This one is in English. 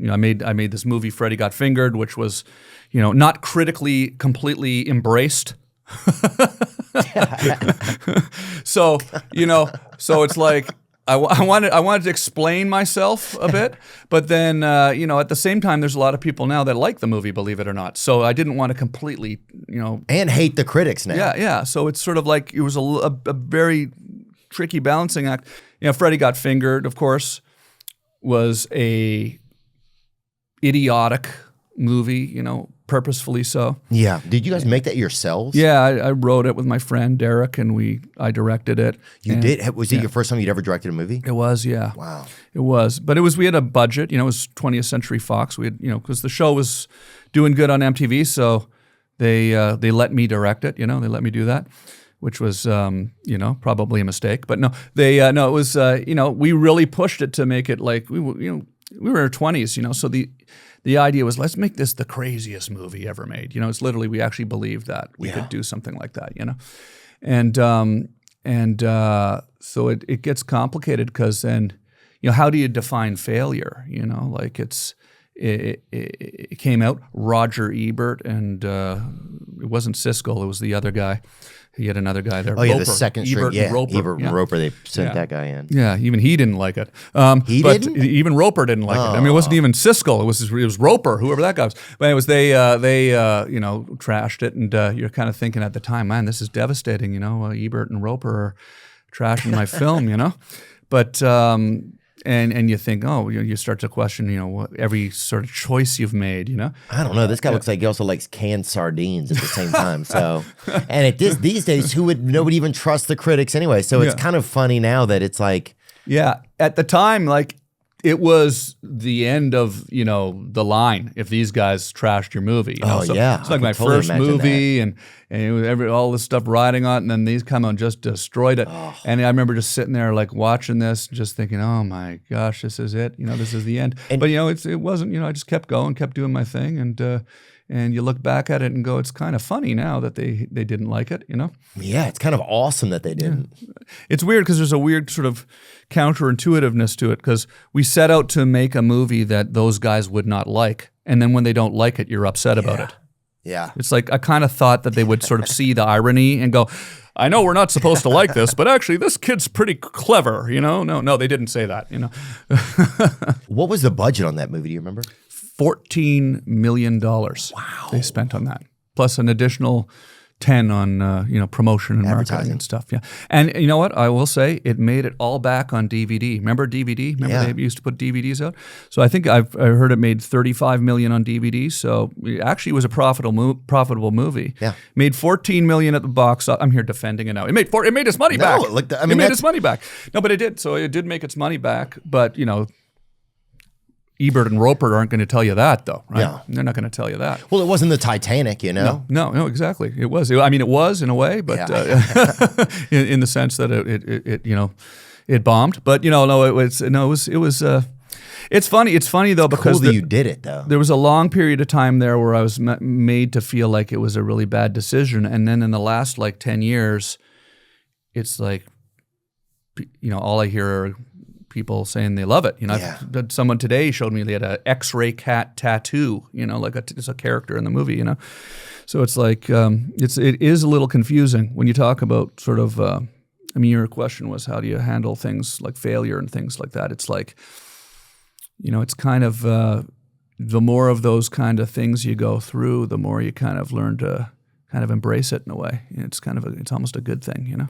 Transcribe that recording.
I made this movie, Freddy Got Fingered, which was, not critically completely embraced. So it's like I wanted to explain myself a bit, but then at the same time, there's a lot of people now that like the movie, believe it or not. So I didn't want to completely and hate the critics now. Yeah. So it's sort of like it was a very tricky balancing act. Freddy Got Fingered, of course, was a idiotic movie, purposefully so. Yeah. Did you guys make that yourselves? Yeah, I wrote it with my friend Derek, and I directed it. You did? Was it your first time you'd ever directed a movie? It was, yeah. Wow. It was. But we had a budget, it was 20th Century Fox. We had, because the show was doing good on MTV, so they let me direct it, they let me do that, which was, probably a mistake. But no, it was, we really pushed it to make it like, we were in our 20s, so the idea was, let's make this the craziest movie ever made. It's literally, we actually believed that we could do something like that, and so it gets complicated because then, how do you define failure? Like it came out, Roger Ebert, and it wasn't Siskel, it was the other guy. He had another guy there. Oh, yeah, Roper. the second string. Ebert and Roper. Ebert and Roper, they sent that guy in. Yeah, even he didn't like it. He but didn't? Even Roper didn't like it. I mean, it wasn't even Siskel. It was Roper, whoever that guy was. But anyways, they trashed it, and you're kind of thinking at the time, man, this is devastating. Ebert and Roper are trashing my film. But and you think, you start to question, every sort of choice you've made, I don't know. This guy looks like he also likes canned sardines at the same time. So, and these days, nobody even trusts the critics anyway. So it's kind of funny now that it's like, yeah, at the time, like it was the end of the line if these guys trashed your movie. So yeah, it's like my totally first movie, and it was all this stuff riding on it, and then these come and just destroyed it. And I remember just sitting there like watching this, just thinking, oh my gosh, this is it. This is the end. But it wasn't. I just kept going, kept doing my thing, and you look back at it and go, it's kind of funny now that they didn't like it. Yeah, it's kind of awesome that they didn't. Yeah. It's weird because there's a weird sort of counterintuitiveness to it, because we set out to make a movie that those guys would not like, and then when they don't like it, you're upset about it. Yeah. It's like I kind of thought that they would sort of see the irony and go, I know we're not supposed to like this, but actually this kid's pretty clever, No, they didn't say that, What was the budget on that movie? Do you remember? $14 million. Wow. They spent on that, plus an additional 10 on promotion and marketing and stuff. Yeah, and you know what? I will say it made it all back on DVD. Remember DVD? Remember they used to put DVDs out. So I think I heard it made $35 million on DVD. So it actually was a profitable movie. Yeah, made $14 million at the box. I'm here defending it now. It made its money back. It made its money back. No, but it did. So it did make its money back. But Ebert and Roper aren't going to tell you that, though, right? Yeah. They're not going to tell you that. Well, it wasn't the Titanic, No, exactly. It was. I mean, it was in a way, but in the sense that it bombed. But it's funny. It's funny though because cool that you did it though. There was a long period of time there where I was made to feel like it was a really bad decision, and then in the last like 10 years, it's like, all I hear are people saying they love it. Someone today showed me they had an X-ray cat tattoo, like it's a character in the movie, So it's like, it is a little confusing when you talk about sort of, your question was how do you handle things like failure and things like that? It's like, it's kind of, the more of those kind of things you go through, the more you kind of learn to kind of embrace it in a way. It's almost a good thing,